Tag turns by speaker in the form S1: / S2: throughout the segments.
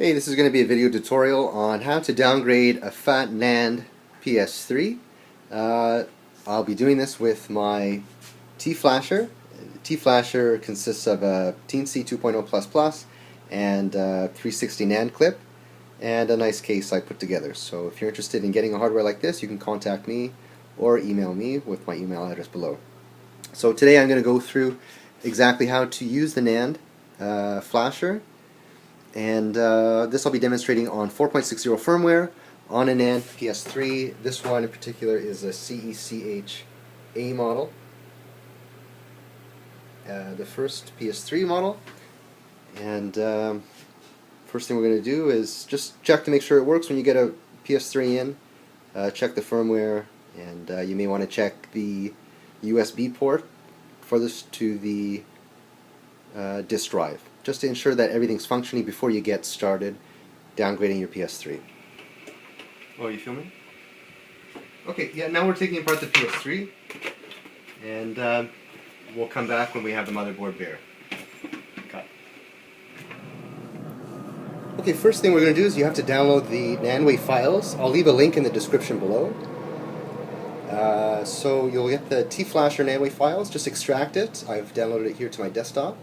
S1: Hey, this is going to be a video tutorial on how to downgrade a fat Nand Ps3. I'll be doing this with my T-Flasher. T-Flasher consists of a Teensy 2.0++ and a 360 Nand clip and a nice case I put together. So if you're interested in getting a hardware like this, you can contact me or email me with my email address below. So today I'm going to go through exactly how to use the Nand flasher. And this I'll be demonstrating on 4.60 firmware on a Nand Ps3. This one in particular is a CECH-A model, the first PS3 model. And first thing we're going to do is just check to make sure it works when you get a PS3 in. Check the firmware, and you may want to check the USB port for this to the disk drive, just to ensure that everything's functioning before you get started downgrading your PS3. Oh, are you filming? Okay, yeah, now we're taking apart the PS3, and we'll come back when we have the motherboard bare. Cut. Okay, first thing we're going to do is you have to download the NAND files. I'll leave a link in the description below. So you'll get the T-Flasher NAND files, just extract it. I've downloaded it here to my desktop.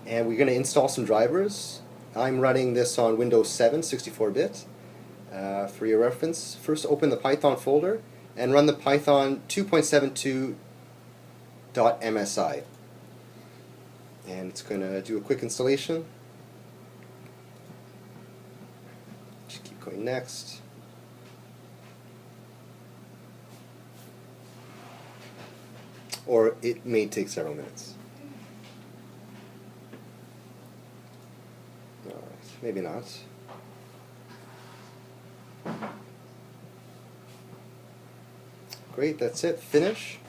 S1: And we're going to install some drivers. I'm running this on Windows 7 64-bit. For your reference, first open the Python folder and run the Python 2.72.msi. And it's going to do a quick installation. Just keep going next. Or it may take several minutes. Maybe not. Great, that's it. Finish.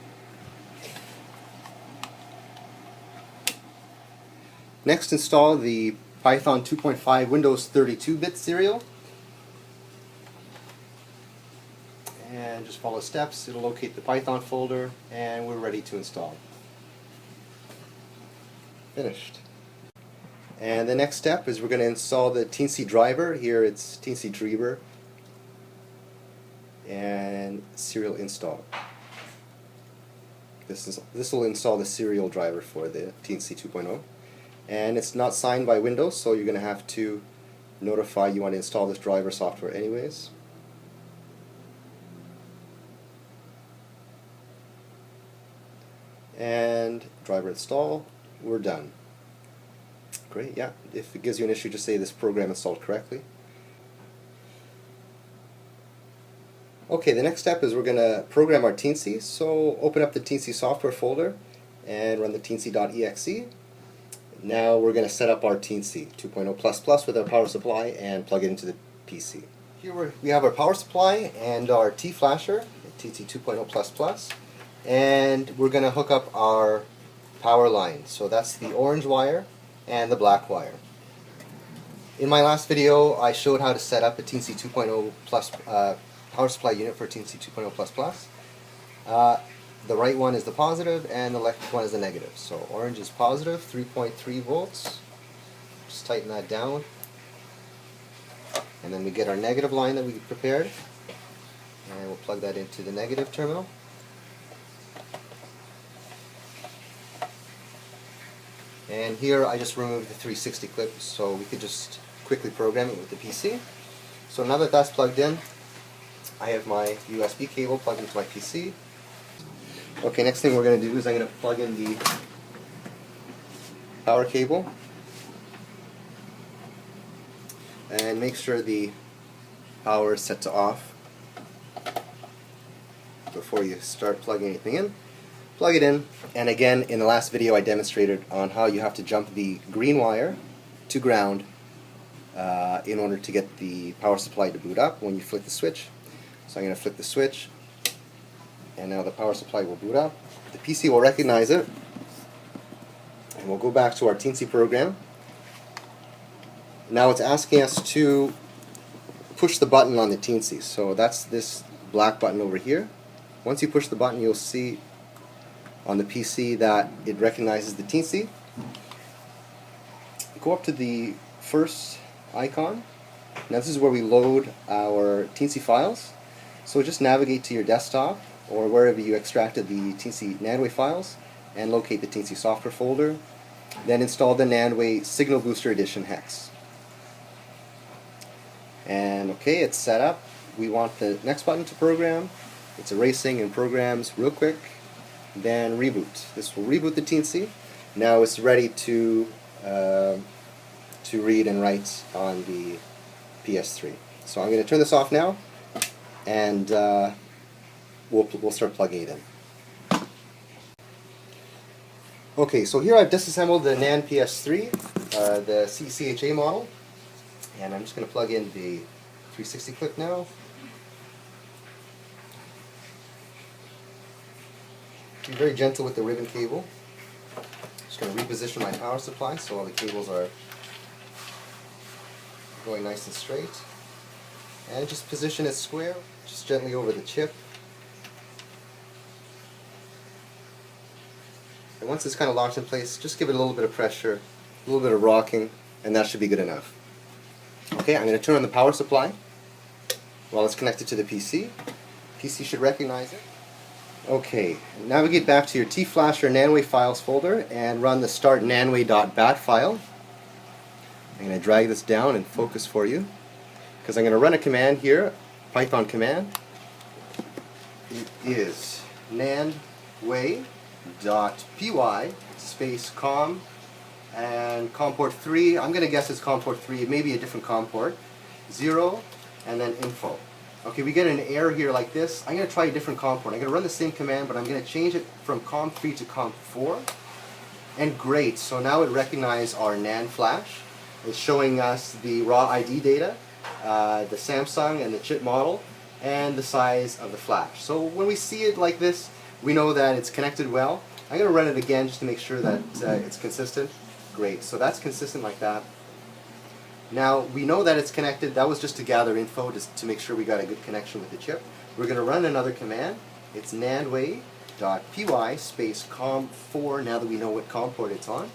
S1: Next, install the Python 2.5 Windows 32-bit serial. And just follow steps. It'll locate the Python folder, and we're ready to install. Finished. And the next step is we're going to install the Teensy driver. Here it's Teensy driver and serial install. This will install the serial driver for the Teensy 2.0, and it's not signed by Windows, so you're going to have to notify you want to install this driver software anyways. And driver install. We're done. Great, yeah. If it gives you an issue, just say this program installed correctly. Okay, the next step is we're going to program our Teensy. So open up the Teensy software folder and run the teensy.exe. Now we're going to set up our Teensy 2.0++ with our power supply and plug it into the PC. Here we have our power supply and our T-Flasher, Teensy 2.0++, and we're going to hook up our power line. So that's the orange wire and the black wire. In my last video I showed how to set up a Teensy 2.0+ power supply unit for Teensy 2.0++. The right one is the positive and the left one is the negative. So orange is positive, 3.3 volts. Just tighten that down. And then we get our negative line that we prepared, and we'll plug that into the negative terminal. And here I just removed the 360 clip so we could just quickly program it with the PC. So now that that's plugged in, I have my USB cable plugged into my PC. Okay, next thing we're going to do is I'm going to plug in the power cable and make sure the power is set to off before you start plugging anything in. Plug it in, and again, in the last video I demonstrated on how you have to jump the green wire to ground in order to get the power supply to boot up when you flick the switch. So I'm going to flick the switch, and now the power supply will boot up. The PC will recognize it, and we'll go back to our Teensy program. Now it's asking us to push the button on the Teensy, so that's this black button over here. Once you push the button, you'll see on the PC that it recognizes the Teensy. Go up to the first icon. Now this is where we load our Teensy files. So just navigate to your desktop or wherever you extracted the Teensy Nandway files and locate the Teensy software folder. Then install the Nandway Signal Booster Edition hex. And okay, it's set up. We want the next button to program. It's erasing and programs real quick. Then reboot. This will reboot the Teensy. Now it's ready to read and write on the PS3. So I'm going to turn this off now, and we'll start plugging it in. Okay, so here I've disassembled the Nand Ps3, the CCHA model, and I'm just going to plug in the 360 clip now. Be very gentle with the ribbon cable. Just going to reposition my power supply so all the cables are going nice and straight. And just position it square, just gently over the chip. And once it's kind of locked in place, just give it a little bit of pressure, a little bit of rocking, and that should be good enough. Okay, I'm going to turn on the power supply while it's connected to the PC. PC should recognize it. Okay, navigate back to your T-Flash or Nandway files folder and run the start nandway.bat file. I'm going to drag this down and focus for you because I'm going to run a command here, Python command. It is nandway.py space com and COM port 3. I'm going to guess it's COM port 3. It may be a different COM port. 0 and then info. Okay, we get an error here like this. I'm going to try a different COM port. I'm going to run the same command, but I'm going to change it from COM 3 to COM 4. And great, so now it recognized our NAND flash. It's showing us the raw ID data, the Samsung and the chip model, and the size of the flash. So when we see it like this, we know that it's connected well. I'm going to run it again just to make sure that it's consistent. Great, so that's consistent like that. Now, we know that it's connected. That was just to gather info, just to make sure we got a good connection with the chip. We're going to run another command. It's nandway.py space COM4, now that we know what COM port it's on.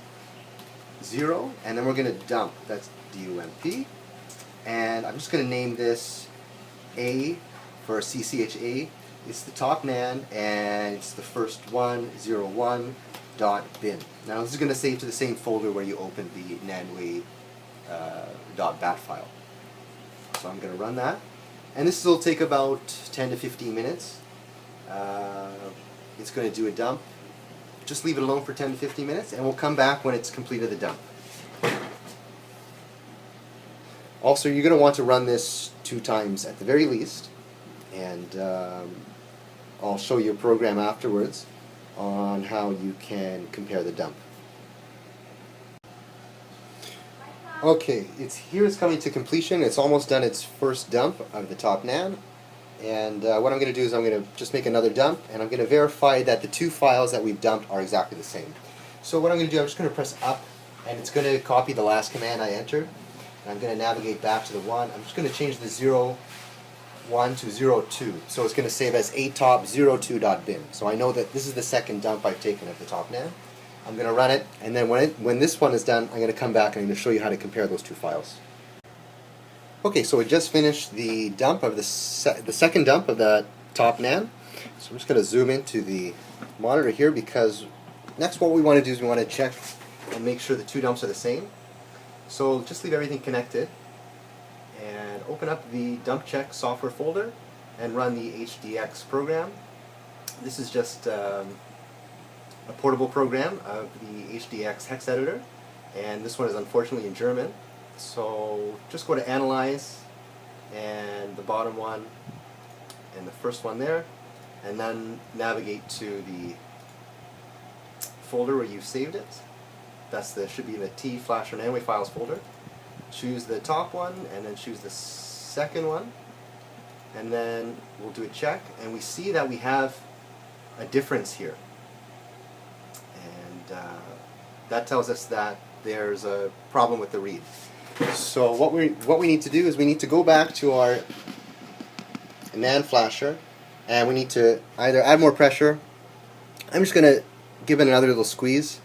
S1: 0, and then we're going to dump. That's DUMP. And I'm just going to name this A for CCHA. It's the top NAND, and it's the first one, 01, .bin. Now, this is going to save to the same folder where you opened the Nandway .bat file. So I'm going to run that, and this will take about 10 to 15 minutes. It's going to do a dump. Just leave it alone for 10 to 15 minutes, and we'll come back when it's completed the dump. Also, you're going to want to run this 2 times at the very least, and I'll show you a program afterwards on how you can compare the dump. Okay, it's coming to completion. It's almost done its first dump of the top NAND. And what I'm going to do is I'm going to just make another dump, and I'm going to verify that the 2 files that we've dumped are exactly the same. So what I'm going to do, I'm just going to press up, and it's going to copy the last command I entered. And I'm going to navigate back to the 1. I'm just going to change the 01 to 02. So it's going to save as atop02.bin. So I know that this is the second dump I've taken of the top NAND. I'm going to run it, and then when this one is done, I'm going to come back and I'm going to show you how to compare those 2 files. Okay, so we just finished the dump of the second dump of the top NAND. So I'm just going to zoom into the monitor here, because next what we want to do is we want to check and make sure the 2 dumps are the same. So just leave everything connected and open up the dump check software folder and run the HDX program. This is just a portable program of the HDX hex editor, and this one is unfortunately in German. So just go to Analyze, and the bottom one and the first one there, and then navigate to the folder where you've saved it. Should be in the T-Flash or Nandway files folder. Choose the top one, and then choose the second one, and then we'll do a check, and we see that we have a difference here. And that tells us that there's a problem with the read. So what we need to do is we need to go back to our NAND flasher, and we need to either add more pressure. I'm just going to give it another little squeeze,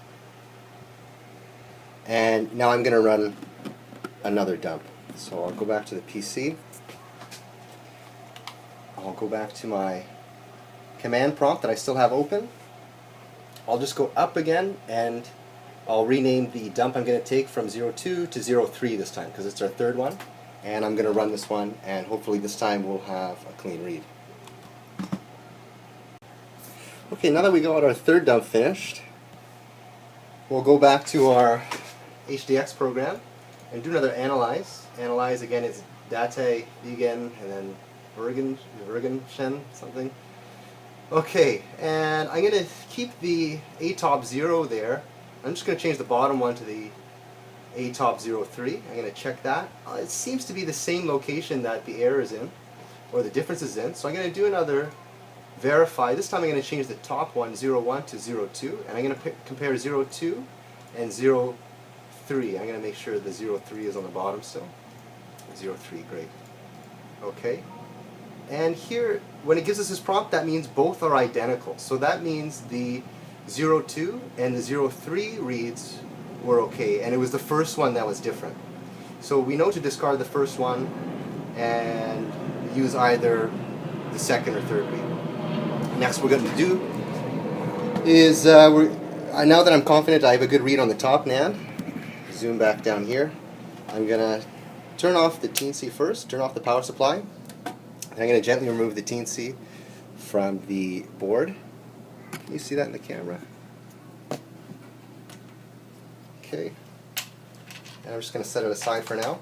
S1: and now I'm going to run another dump. So I'll go back to the PC. I'll go back to my command prompt that I still have open. I'll just go up again and I'll rename the dump I'm going to take from 02 to 03 this time because it's our third one. And I'm going to run this one, and hopefully this time we'll have a clean read. Okay, now that we got our third dump finished, we'll go back to our HDX program and do another analyze. Analyze again is date, vegan, and then Vergen something. Okay, and I'm going to keep the ATOP 0 there. I'm just going to change the bottom one to the ATOP 03. I'm going to check that. It seems to be the same location that the error is in, or the difference is in. So I'm going to do another verify. This time I'm going to change the top one, 01 to 02, and I'm going to compare 02 and 03. I'm going to make sure the 03 is on the bottom still. 03, great. Okay. And here, when it gives us this prompt, that means both are identical. So that means the 02 and the 03 reads were okay, and it was the first one that was different. So we know to discard the first one and use either the second or third read. Next we're going to do is, now that I'm confident I have a good read on the top NAND, zoom back down here, I'm going to turn off the Teensy first, turn off the power supply, and I'm going to gently remove the Teensy from the board. Can you see that in the camera? Okay. And I'm just going to set it aside for now.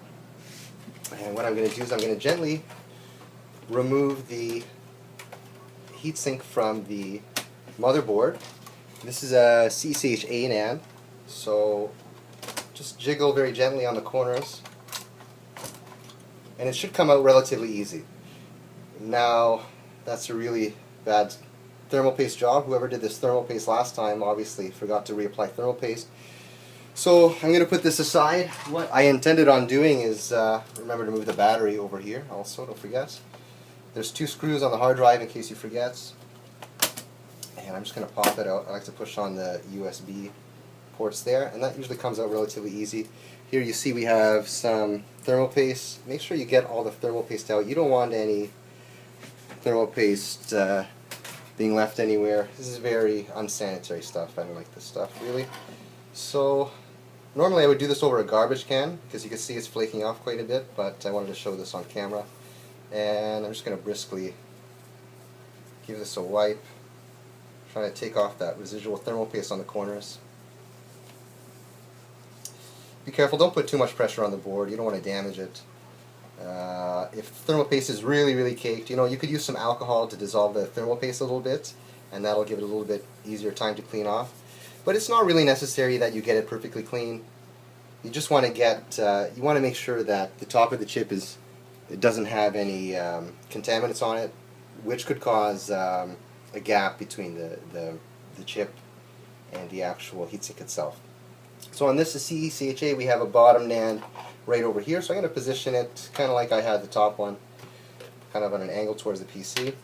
S1: And what I'm going to do is I'm going to gently remove the heatsink from the motherboard. This is a CCHA NAND, so just jiggle very gently on the corners, and it should come out relatively easy. Now, that's a really bad thermal paste job. Whoever did this thermal paste last time obviously forgot to reapply thermal paste. So I'm going to put this aside. What I intended on doing is, remember to move the battery over here also, don't forget. There's 2 screws on the hard drive in case you forget. And I'm just going to pop it out. I like to push on the USB ports there, and that usually comes out relatively easy. Here you see we have some thermal paste. Make sure you get all the thermal paste out. You don't want any thermal paste being left anywhere. This is very unsanitary stuff. I don't like this stuff really. So normally I would do this over a garbage can because you can see it's flaking off quite a bit, but I wanted to show this on camera. And I'm just going to briskly give this a wipe, trying to take off that residual thermal paste on the corners. Be careful, don't put too much pressure on the board, you don't want to damage it. If thermal paste is really caked, you could use some alcohol to dissolve the thermal paste a little bit, and that'll give it a little bit easier time to clean off. But it's not really necessary that you get it perfectly clean. You just want to you want to make sure that the top of the chip it doesn't have any contaminants on it, which could cause a gap between the chip and the actual heatsink itself. So on this CCHA we have a bottom NAND right over here, so I'm going to position it kind of like I had the top one, kind of on an angle towards the PC.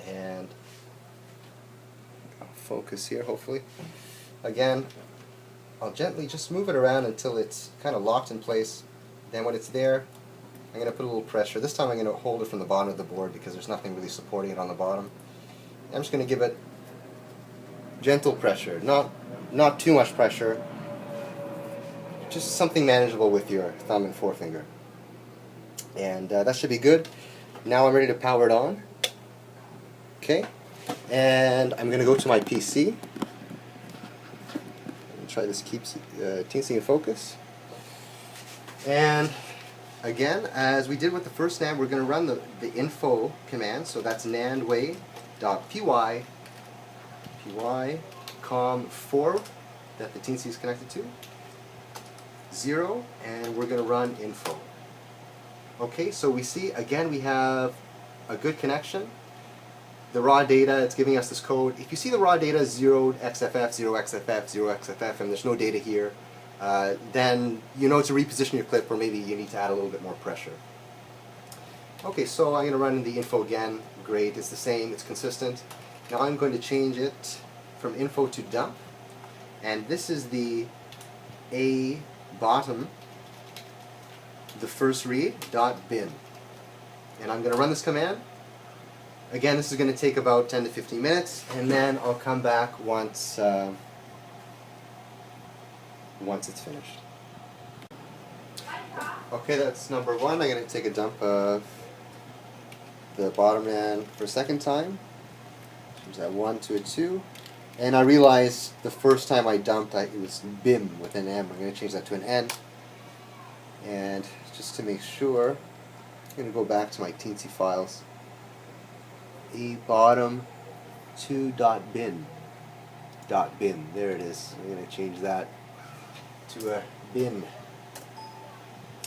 S1: And I'll focus here hopefully. Again, I'll gently just move it around until it's kind of locked in place. Then when it's there, I'm going to put a little pressure. This time I'm going to hold it from the bottom of the board because there's nothing really supporting it on the bottom. I'm just going to give it gentle pressure, not too much pressure, just something manageable with your thumb and forefinger. And that should be good. Now I'm ready to power it on. Okay, and I'm going to go to my PC. Try this keeps Teensy in focus. And again, as we did with the first NAND, we're going to run the info command. So that's nandway.py com4 that the Teensy is connected to, 0, and we're going to run info. Okay, so we see again we have a good connection. The raw data, it's giving us this code. If you see the raw data 0xff, 0xff, 0xff, and there's no data here, then you know to reposition your clip, or maybe you need to add a little bit more pressure. Okay, so I'm going to run the info again. Great, it's the same, it's consistent. Now I'm going to change it from info to dump, and this is the A bottom the first read .bin, and I'm going to run this command. Again, this is going to take about 10 to 15 minutes, and then I'll come back once it's finished. Okay, that's number one. I'm going to take a dump of the bottom NAND for a second time. Change that 1 to a 2. And I realized the first time I dumped it was BIM with an M. I'm going to change that to an N. And just to make sure, I'm going to go back to my Teensy files. A bottom 2.bin. .bin. There it is. I'm going to change that to a bin.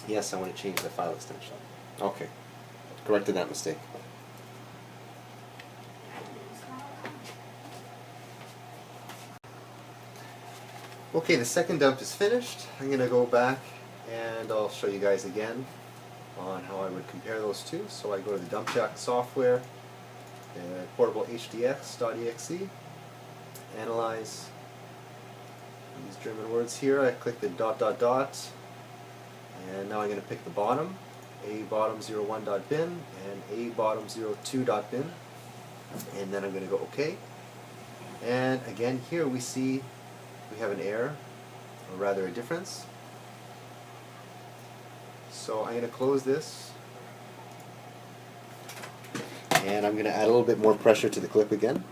S1: Yes, I want to change the file extension. Okay. Corrected that mistake. Okay, the second dump is finished. I'm going to go back and I'll show you guys again on how I would compare those two. So I go to the dump jack software, the portable hdx.exe, analyze these German words here. I click the ... and now I'm going to pick the bottom, a bottom 01.bin and a bottom 02.bin, and then I'm going to go OK. And again here we see we have an error, or rather a difference. So I'm going to close this, and I'm going to add a little bit more pressure to the clip again.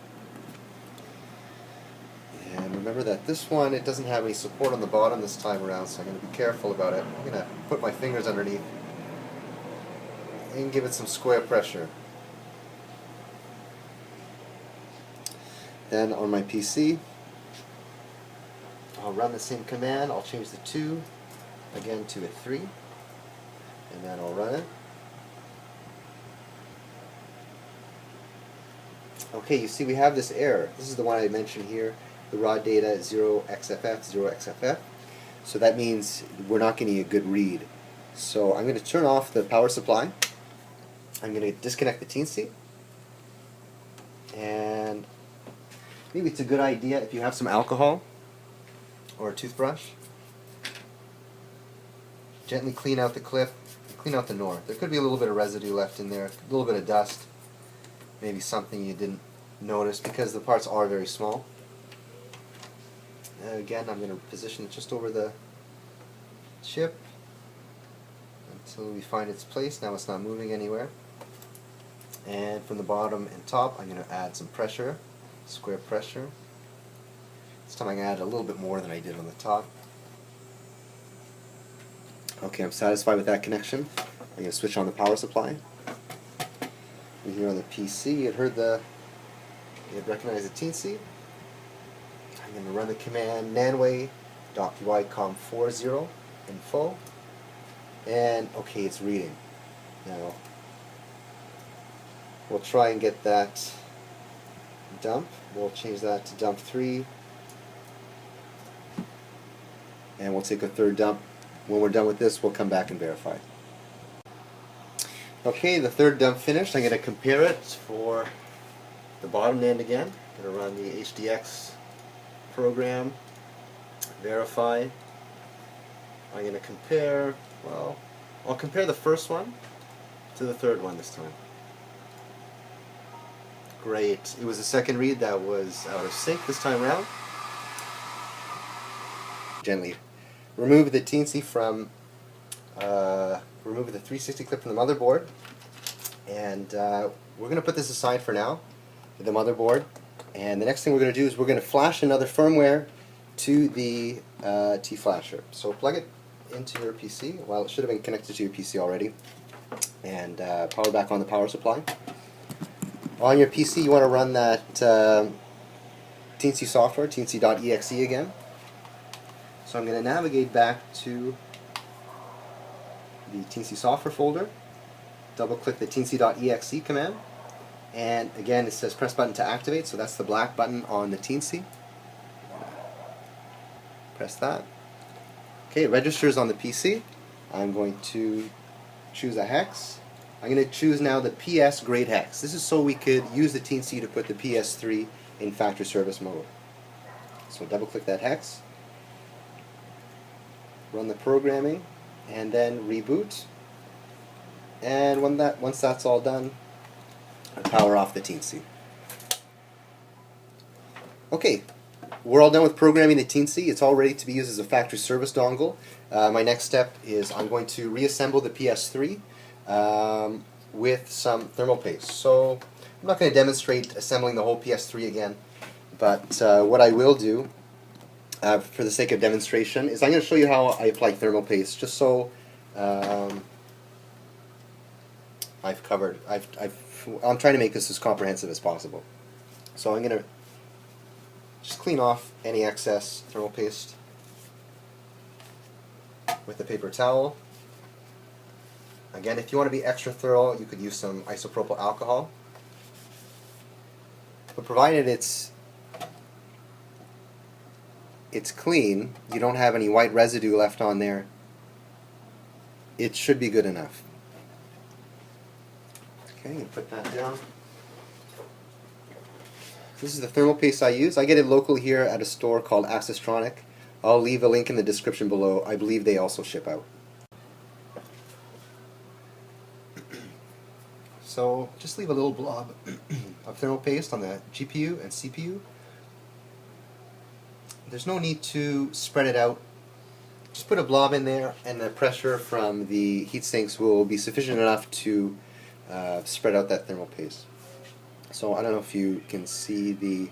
S1: And remember that this one, it doesn't have any support on the bottom this time around, so I'm going to be careful about it. I'm going to put my fingers underneath and give it some square pressure. Then on my PC, I'll run the same command. I'll change the 2 again to a 3, and then I'll run it. Okay, you see we have this error. This is the one I mentioned here. The raw data 0xff, 0xff. So that means we're not getting a good read. So I'm going to turn off the power supply. I'm going to disconnect the Teensy. And maybe it's a good idea if you have some alcohol or a toothbrush. Gently clean out the clip, clean out the NOR. There could be a little bit of residue left in there, a little bit of dust, maybe something you didn't notice because the parts are very small. And again, I'm going to position it just over the chip until we find its place. Now it's not moving anywhere. And from the bottom and top, I'm going to add some pressure, square pressure. This time I'm going to add a little bit more than I did on the top. Okay, I'm satisfied with that connection. I'm going to switch on the power supply. And here on the PC, it recognized the Teensy. I'm going to run the command nanway.py.com40 info. And okay, it's reading. Now, we'll try and get that dump. We'll change that to dump 3. And we'll take a third dump. When we're done with this, we'll come back and verify. Okay, the third dump finished. I'm going to compare it for the bottom NAND again. I'm going to run the HDX program, verify. I'm going to compare, well, I'll compare the first one to the third one this time. Great. It was the second read that was out of sync this time around. Gently remove the Teensy from, remove the 360 clip from the motherboard, and we're going to put this aside for now, the motherboard, and the next thing we're going to do is we're going to flash another firmware to the T-flasher. So plug it into your PC, well it should have been connected to your PC already, and power back on the power supply. On your PC you want to run that Teensy software, teensy.exe again. So I'm going to navigate back to the Teensy software folder, double click the teensy.exe command, and again it says press button to activate, so that's the black button on the Teensy. Press that. Okay, it registers on the PC. I'm going to choose a hex. I'm going to choose now the PS grade hex. This is so we could use the Teensy to put the PS3 in factory service mode. So double click that hex. Run the programming. and then reboot. And once that's all done, power off the Teensy. Okay, we're all done with programming the Teensy. It's all ready to be used as a factory service dongle. My next step is I'm going to reassemble the PS3 with some thermal paste. So I'm not going to demonstrate assembling the whole PS3 again, but what I will do for the sake of demonstration is I'm going to show you how I apply thermal paste, just so I'm trying to make this as comprehensive as possible. So I'm going to just clean off any excess thermal paste with a paper towel. Again, if you want to be extra thorough, you could use some isopropyl alcohol. But provided it's clean, you don't have any white residue left on there, it should be good enough. Okay, you put that down. This is the thermal paste I use. I get it locally here at a store called Assistronic. I'll leave a link in the description below. I believe they also ship out. So just leave a little blob of thermal paste on the GPU and CPU. There's no need to spread it out. Just put a blob in there, and the pressure from the heat sinks will be sufficient enough to spread out that thermal paste. So I don't know if you can see the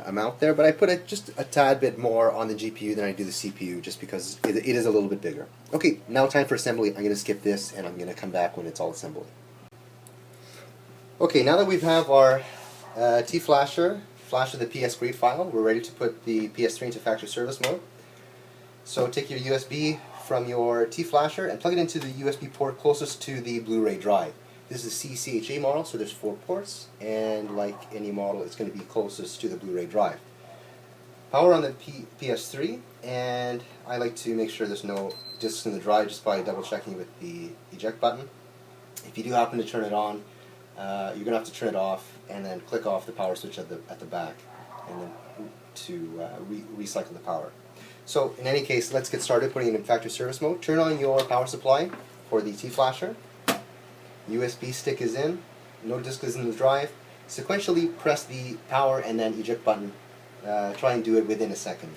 S1: amount there, but I put just a tad bit more on the GPU than I do the CPU, just because it is a little bit bigger. Okay, now time for assembly. I'm going to skip this, and I'm going to come back when it's all assembled. Okay, now that we have our T-flasher, flash of the PS3 file, we're ready to put the PS3 into factory service mode. So take your USB from your T-flasher and plug it into the USB port closest to the Blu-ray drive. This is a CCHA model, so there's 4 ports, and like any model, it's going to be closest to the Blu-ray drive. Power on the PS3, and I like to make sure there's no discs in the drive just by double checking with the eject button. If you do happen to turn it on, you're going to have to turn it off and then click off the power switch at the back, and then to recycle the power. So in any case, let's get started putting it in factory service mode. Turn on your power supply for the T-flasher. USB stick is in, no disk is in the drive. Sequentially press the power and then eject button. Try and do it within a second.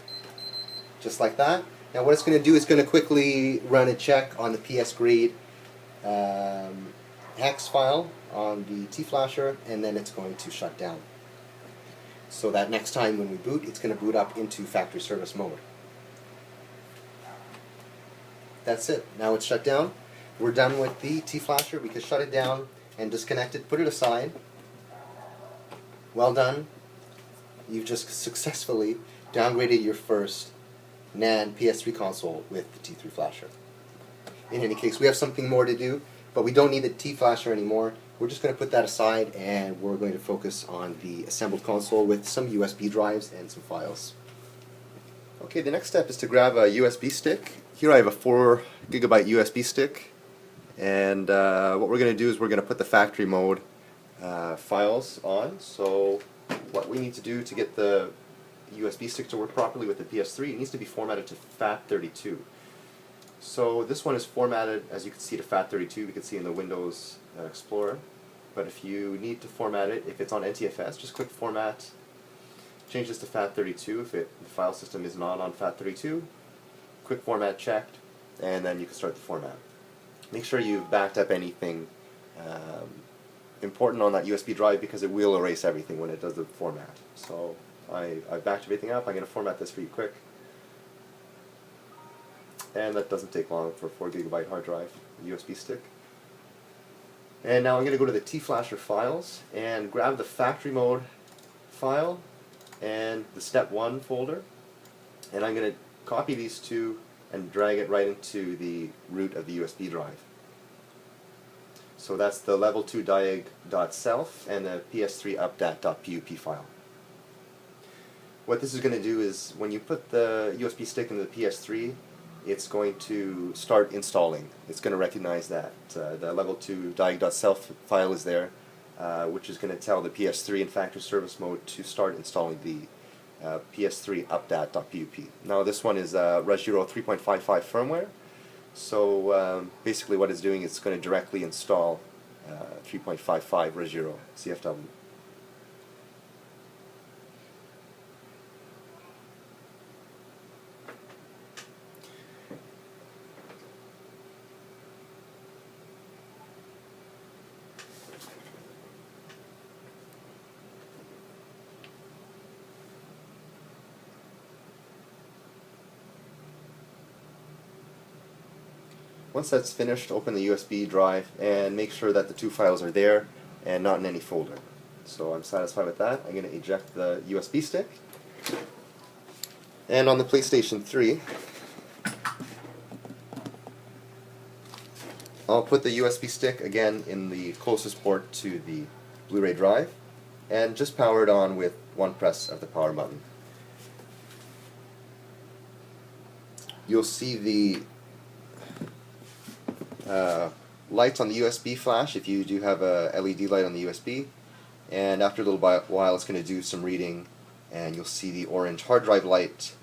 S1: Just like that. Now what it's going to do is going to quickly run a check on the PS grade hex file on the T-flasher, and then it's going to shut down. So that next time when we boot, it's going to boot up into factory service mode. That's it. Now it's shut down. We're done with the T-flasher. We can shut it down and disconnect it, put it aside. Well done. You've just successfully downgraded your first Nand Ps3 console with the T3 flasher. In any case, we have something more to do, but we don't need the T-flasher anymore. We're just going to put that aside, and we're going to focus on the assembled console with some USB drives and some files. Okay, the next step is to grab a USB stick. Here I have a 4 GB USB stick. And what we're going to do is we're going to put the factory mode files on. So what we need to do to get the USB stick to work properly with the PS3, it needs to be formatted to FAT32. So this one is formatted, as you can see, to FAT32. You can see in the Windows Explorer. But if you need to format it, if it's on NTFS, just click Format, change this to FAT32 if the file system is not on FAT32. Quick format checked, and then you can start the format. Make sure you've backed up anything important on that USB drive, because it will erase everything when it does the format. So I've backed everything up. I'm going to format this for you quick. And that doesn't take long for a 4 GB hard drive USB stick. And now I'm going to go to the T-flasher files and grab the factory mode file and the step 1 folder. And I'm going to copy these two and drag it right into the root of the USB drive. So that's the level 2 diag.self and the ps3updat.pup file. What this is going to do is, when you put the USB stick into the PS3, it's going to start installing. It's going to recognize that the level 2 diag.self file is there, which is going to tell the PS3 in factory service mode to start installing the ps3 updat.pup. Now this one is Rajiro 3.55 firmware, so basically what it's doing is it's going to directly install 3.55 Rajiro CFW. Once that's finished, open the USB drive and make sure that the two files are there and not in any folder. So I'm satisfied with that. I'm going to eject the USB stick. And on the PlayStation 3, I'll put the USB stick again in the closest port to the Blu-ray drive and just power it on with one press of the power button. You'll see the lights on the USB flash if you do have a LED light on the USB, and after a little while it's going to do some reading and you'll see the orange hard drive light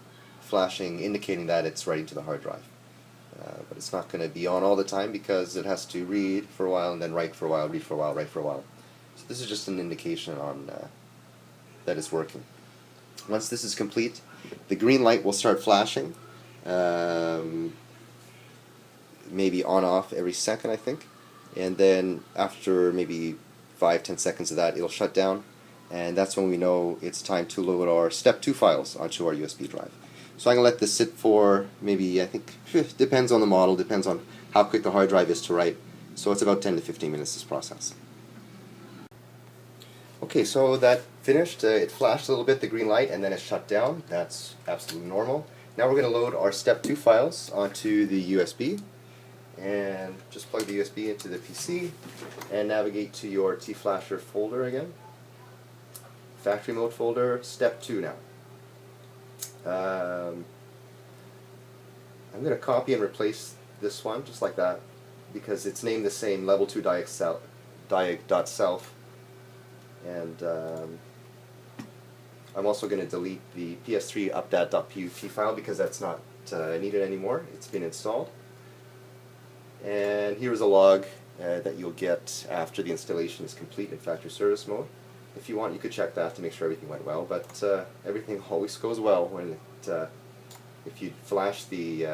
S1: flashing indicating that it's writing to the hard drive. But it's not going to be on all the time because it has to read for a while and then write for a while, read for a while, write for a while. So this is just an indication on that it's working. Once this is complete, the green light will start flashing. Maybe on off every second, I think, and then after maybe 5-10 seconds of that it'll shut down, and that's when we know it's time to load our step 2 files onto our USB drive. So I'm going to let this sit for maybe, I think, depends on the model, depends on how quick the hard drive is to write, so it's about 10 to 15 minutes this process. Okay, so that finished. It flashed a little bit, the green light, and then it shut down. That's absolutely normal. Now we're going to load our step 2 files onto the USB. And just plug the USB into the PC and navigate to your T-Flasher folder again. Factory mode folder, step 2 now. I'm going to copy and replace this one just like that because it's named the same, level 2 diag.self. And I'm also going to delete the ps3 updat.pup file because that's not needed anymore. It's been installed. And here's a log that you'll get after the installation is complete in factory service mode. If you want, you could check that to make sure everything went well, but everything always goes well when if you flash the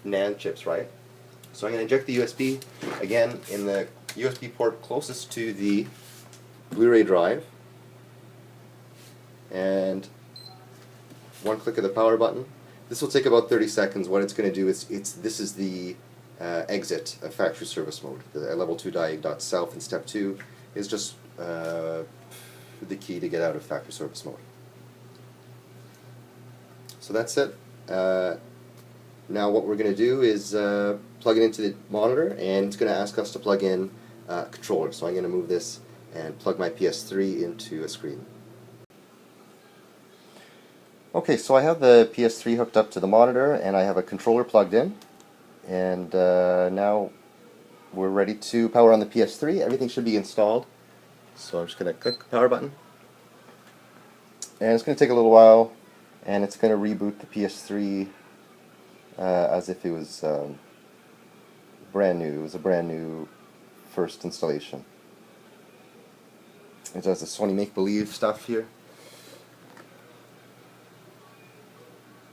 S1: NAND chips right. So I'm going to inject the USB again in the USB port closest to the Blu-ray drive, and one click of the power button. This will take about 30 seconds. What it's going to do is this is the exit of factory service mode. The level 2 diag.self in step 2 is just the key to get out of factory service mode. So that's it. Now what we're going to do is plug it into the monitor, and it's going to ask us to plug in a controller. So I'm going to move this and plug my PS3 into a screen. Okay, so I have the PS3 hooked up to the monitor and I have a controller plugged in, and now we're ready to power on the PS3. Everything should be installed, so I'm just going to click the power button, and it's going to take a little while, and it's going to reboot the PS3 as if it was brand new. It was a brand new first installation. It does the Sony make-believe stuff here.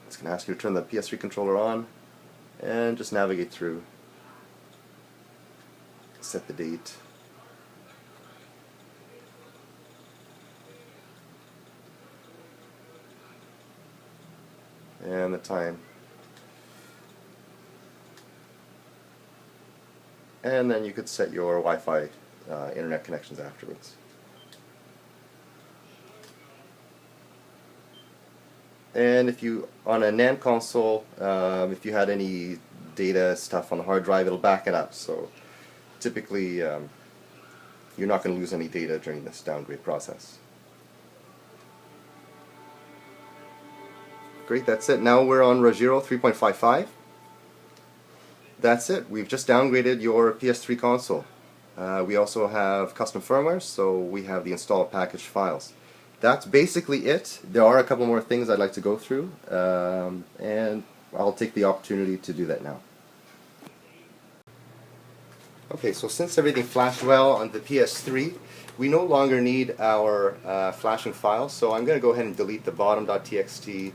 S1: It's going to ask you to turn the PS3 controller on and just navigate through. Set the date. And the time. And then you could set your Wi-Fi internet connections afterwards. And if you, on a NAND console, if you had any data stuff on the hard drive, it'll back it up. So typically, you're not going to lose any data during this downgrade process. Great, that's it. Now we're on Rajiro 3.55. That's it. We've just downgraded your PS3 console. We also have custom firmware, so we have the installed package files. that's basically it. There are a couple more things I'd like to go through, and I'll take the opportunity to do that now. Okay, so since everything flashed well on the PS3, we no longer need our flashing files, so I'm going to go ahead and delete the bottom.txt,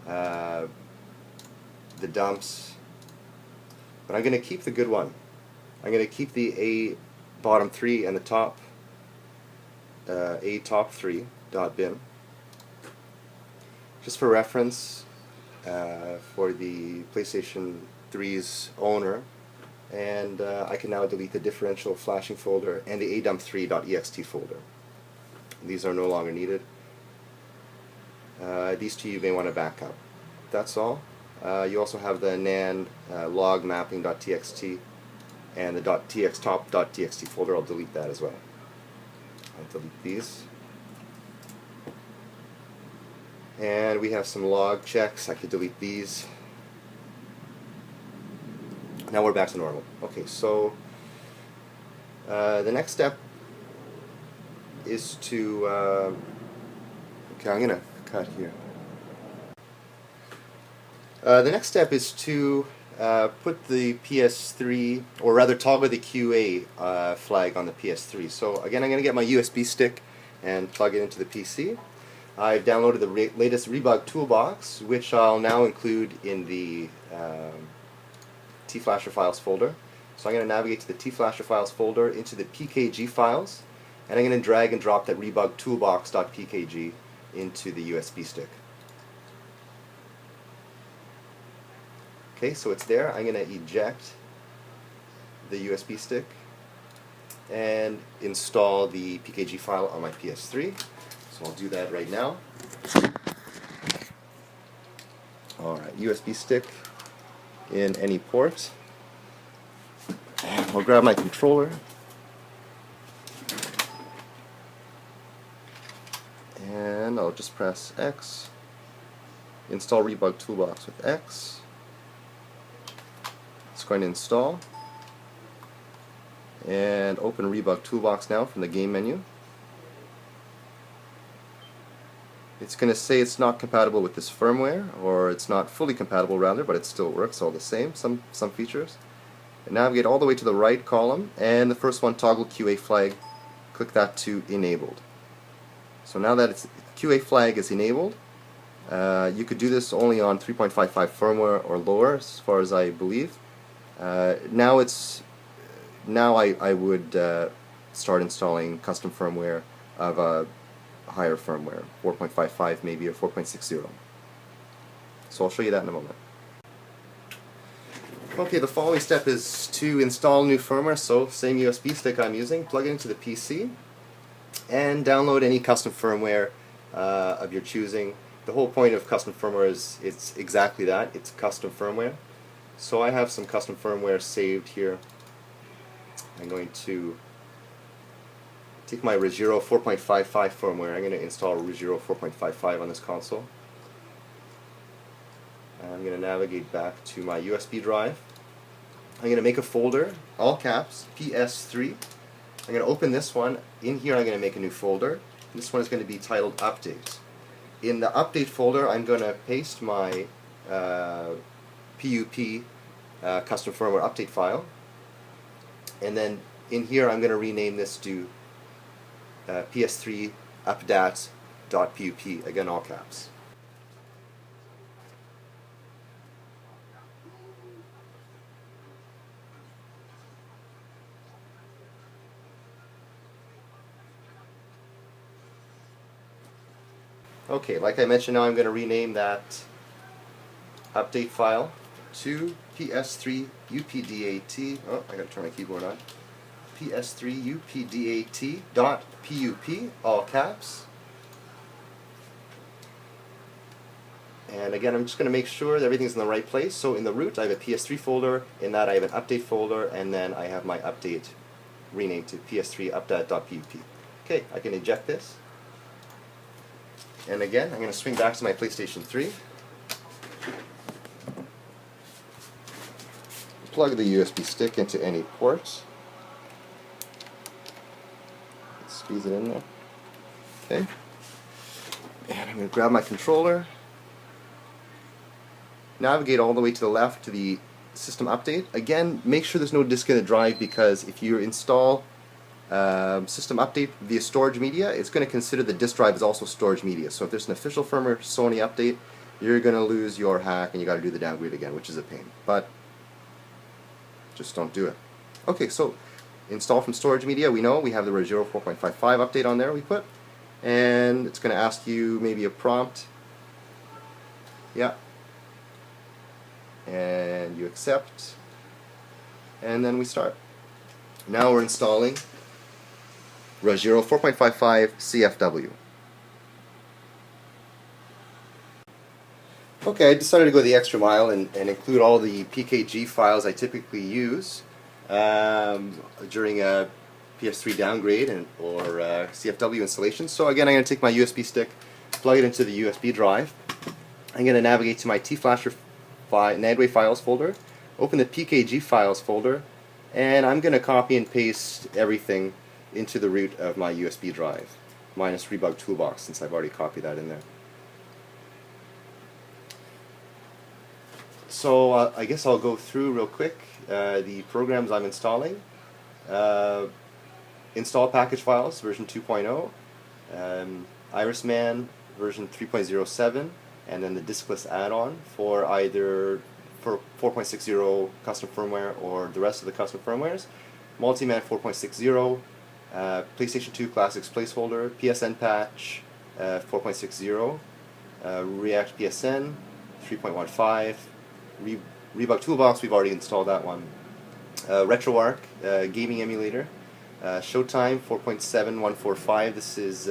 S1: the dumps, but I'm going to keep the good one. I'm going to keep the A bottom 3 and the top A top 3 .bin. Just for reference, for the PlayStation 3's owner, and I can now delete the differential flashing folder and the adump3.ext folder. These are no longer needed. These two you may want to back up. That's all. You also have the Nand log mapping.txt and the .txtop.txt folder. I'll delete that as well. I'll delete these. And we have some log checks. I could delete these. Now we're back to normal. Okay, so the next step is to okay, I'm gonna cut here. The next step is to put the PS3, or rather toggle the QA flag on the PS3. So again, I'm going to get my USB stick and plug it into the PC. I've downloaded the latest Rebug toolbox, which I'll now include in the tflasher files folder. So I'm going to navigate to the tflasher files folder, into the pkg files, and I'm going to drag and drop that Rebug toolbox.pkg into the USB stick. Okay, so it's there. I'm going to eject the USB stick and install the pkg file on my PS3. So I'll do that right now. Alright, USB stick in any port. And I'll grab my controller. And I'll just press X. Install Rebug Toolbox with X. It's going to install. And open Rebug Toolbox now from the game menu. It's going to say it's not compatible with this firmware, or it's not fully compatible rather, but it still works all the same, some features. And navigate all the way to the right column, and the first one, toggle QA flag, click that to enabled. So now that it's QA flag is enabled, you could do this only on 3.55 firmware or lower, as far as I believe. Now I would start installing custom firmware of a higher firmware, 4.55 maybe, or 4.60. So I'll show you that in a moment. Okay, the following step is to install new firmware. So same USB stick I'm using, plug it into the PC, and download any custom firmware of your choosing. The whole point of custom firmware is it's exactly that, it's custom firmware. So I have some custom firmware saved here. I'm going to take my Rizero 4.55 firmware. I'm going to install Rizero 4.55 on this console. I'm going to navigate back to my USB drive. I'm going to make a folder, all caps, PS3. I'm going to open this one. In here I'm going to make a new folder. This one is going to be titled Update. In the Update folder I'm going to paste my PUP custom firmware update file. And then in here I'm going to rename this to PS3 updat.pup, again all caps. Okay, like I mentioned, now I'm going to rename that update file to PS3 updat. Oh, I got to turn my keyboard on. PS3 updat.pup, all caps. And again, I'm just going to make sure that everything's in the right place. So in the root, I have a PS3 folder. In that, I have an update folder, and then I have my update renamed to PS3 updat.pup. Okay, I can eject this. And again, I'm going to swing back to my PlayStation 3. Plug the USB stick into any port. Squeeze it in there. Okay. I'm going to grab my controller, navigate all the way to the left to the system update. Again, make sure there's no disk in the drive, because if you install system update via storage media, it's going to consider the disk drive as also storage media. So if there's an official firmware Sony update, you're going to lose your hack and you got to do the downgrade again, which is a pain. But just don't do it. Okay, so install from storage media. We know we have the Rogero 4.55 update on there we put, and it's going to ask you maybe a prompt. Yeah. And you accept, and then we start. Now we're installing Rogero 4.55 CFW. Okay, I decided to go the extra mile and include all the PKG files I typically use during a PS3 downgrade or CFW installation. So again, I'm going to take my USB stick, plug it into the USB drive. I'm going to navigate to my T-Flasher Nandway files folder, open the PKG files folder, and I'm going to copy and paste everything into the root of my USB drive, minus Rebug Toolbox, since I've already copied that in there. So I guess I'll go through real quick the programs I'm installing. Install package files version 2.0, Irisman version 3.07, and then the diskless add-on for either 4.60 custom firmware or the rest of the custom firmwares. Multiman 4.60, PlayStation 2 Classics placeholder, PSN patch 4.60, React PSN 3.15, Rebug Toolbox, we've already installed that one. RetroArch gaming emulator, Showtime 4.7145. This is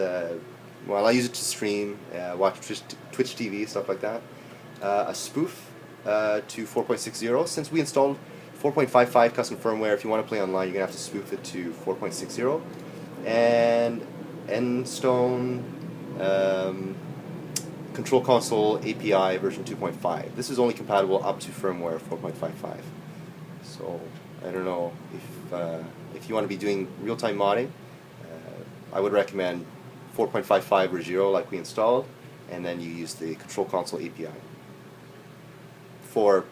S1: well, I use it to stream, watch Twitch TV, stuff like that. A spoof to 4.60. Since we installed 4.55 custom firmware, if you want to play online, you're going to have to spoof it to 4.60. And Endstone Control Console API version 2.5. This is only compatible up to firmware 4.55. So I don't know if you want to be doing real-time modding, I would recommend 4.55 Rogero like we installed, and then you use the Control Console API for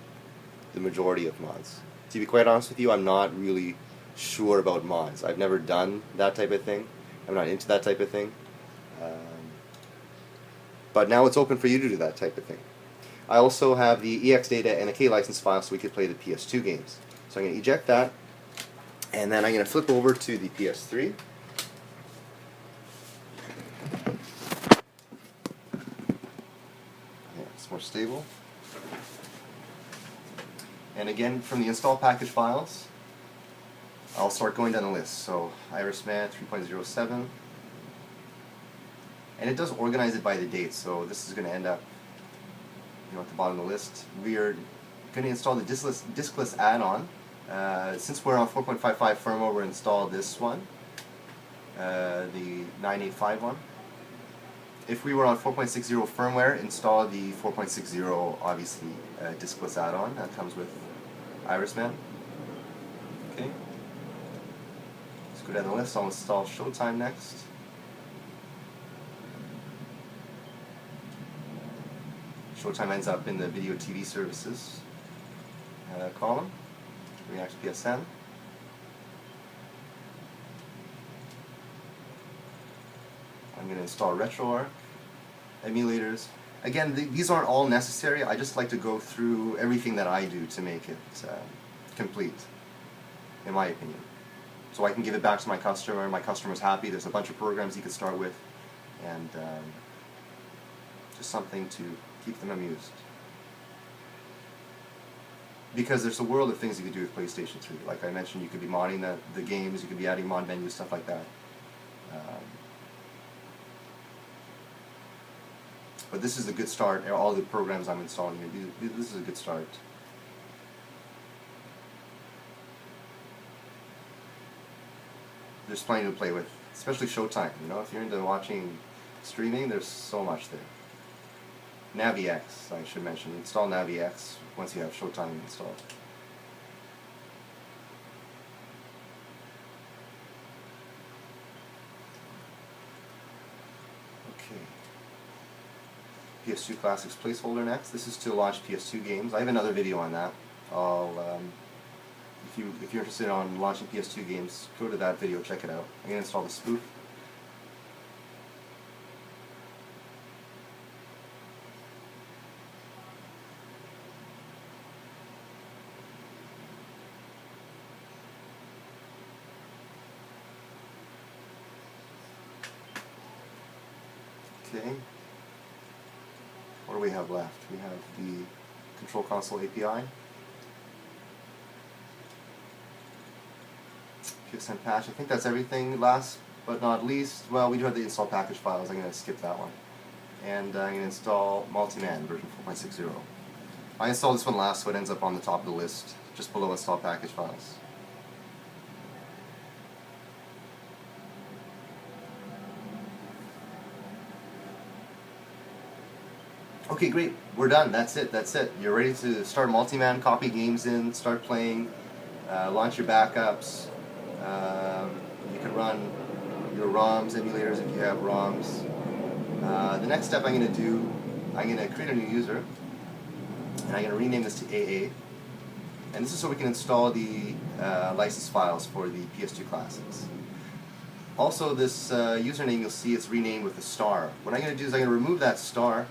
S1: the majority of mods. To be quite honest with you, I'm not really sure about mods. I've never done that type of thing. I'm not into that type of thing. But now it's open for you to do that type of thing. I also have the EX data and a K license file so we could play the PS2 games. So I'm going to eject that, and then I'm going to flip over to the PS3. Yeah, it's more stable. And again, from the install package files, I'll start going down the list. So Irisman 3.07. And it does organize it by the date, so this is going to end up, at the bottom of the list. We are going to install the diskless add-on. Since we're on 4.55 firmware, we'll install this one, the 985 one. If we were on 4.60 firmware, install the 4.60, obviously, diskless add-on that comes with Irisman. Okay. Let's go down the list. I'll install Showtime next. Showtime ends up in the video TV services column. React PSN. I'm going to install RetroArch, emulators. Again, these aren't all necessary. I just like to go through everything that I do to make it complete, in my opinion. So I can give it back to my customer. My customer's happy. There's a bunch of programs he can start with, and just something to keep them amused. Because there's a world of things you could do with PlayStation 3. Like I mentioned, you could be modding the games, you could be adding mod menus, stuff like that. But this is a good start. All the programs I'm installing here, this is a good start. There's plenty to play with, especially Showtime. If you're into watching streaming, there's so much there. NaviX, I should mention. Install NaviX once you have Showtime installed. Okay. PS2 Classics placeholder next. This is to launch PS2 games. I have another video on that. If you're interested in launching PS2 games, go to that video, check it out. I'm going to install the spoof. Okay. What do we have left? We have the Control Console API, PSN patch. I think that's everything. Last but not least, well, we do have the install package files. I'm going to skip that one. And I'm going to install Multiman version 4.60. I installed this one last, so it ends up on the top of the list, just below install package files. Okay, great. We're done. That's it. That's it. You're ready to start Multiman, copy games in, start playing, launch your backups. You can run your ROMs, emulators if you have ROMs. The next step I'm going to do, I'm going to create a new user, and I'm going to rename this to AA. And this is so we can install the license files for the PS2 Classics. Also, this username, you'll see it's renamed with a star. What I'm going to do is I'm going to remove that star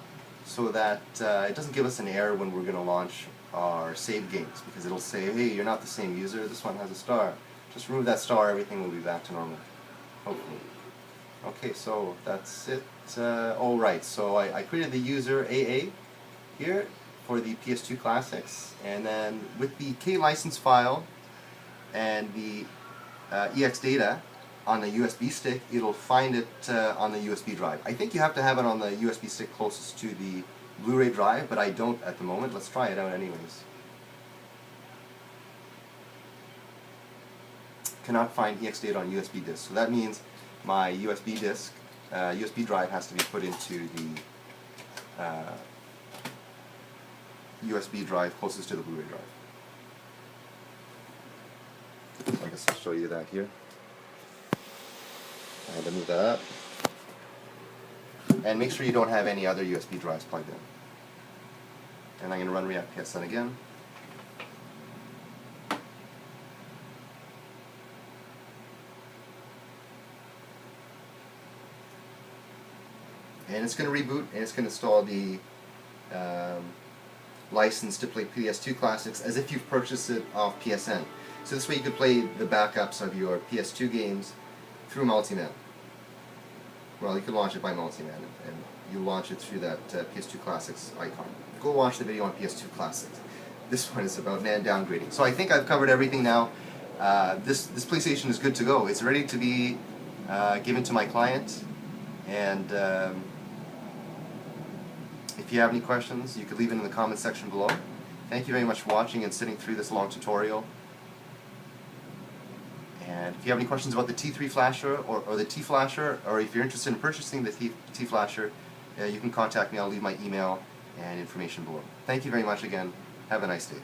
S1: so that it doesn't give us an error when we're going to launch our saved games, because it'll say, hey, you're not the same user, this one has a star. Just remove that star, everything will be back to normal, hopefully. Okay, so that's it. Alright, so I created the user AA here for the PS2 Classics, and then with the K license file and the EX data on the USB stick, it'll find it on the USB drive. I think you have to have it on the USB stick closest to the Blu-ray drive, but I don't at the moment. Let's try it out anyways. Cannot find EX data on USB disk, so that means my USB disk, USB drive has to be put into the USB drive closest to the Blu-ray drive. So I guess I'll show you that here. I had to move that up. And make sure you don't have any other USB drives plugged in. And I'm going to run React PSN again. And it's going to reboot, and it's going to install the license to play PS2 Classics as if you've purchased it off PSN. So this way you could play the backups of your PS2 games through Multiman. Well, you can launch it by Multiman, and you launch it through that PS2 Classics icon. Go watch the video on PS2 Classics. This one is about Nand downgrading. So I think I've covered everything now. This PlayStation is good to go. It's ready to be given to my client, and if you have any questions, you could leave it in the comment section below. Thank you very much for watching and sitting through this long tutorial. And if you have any questions about the T3 flasher or the T flasher, or if you're interested in purchasing the T flasher, you can contact me. I'll leave my email and information below. Thank you very much again. Have a nice day.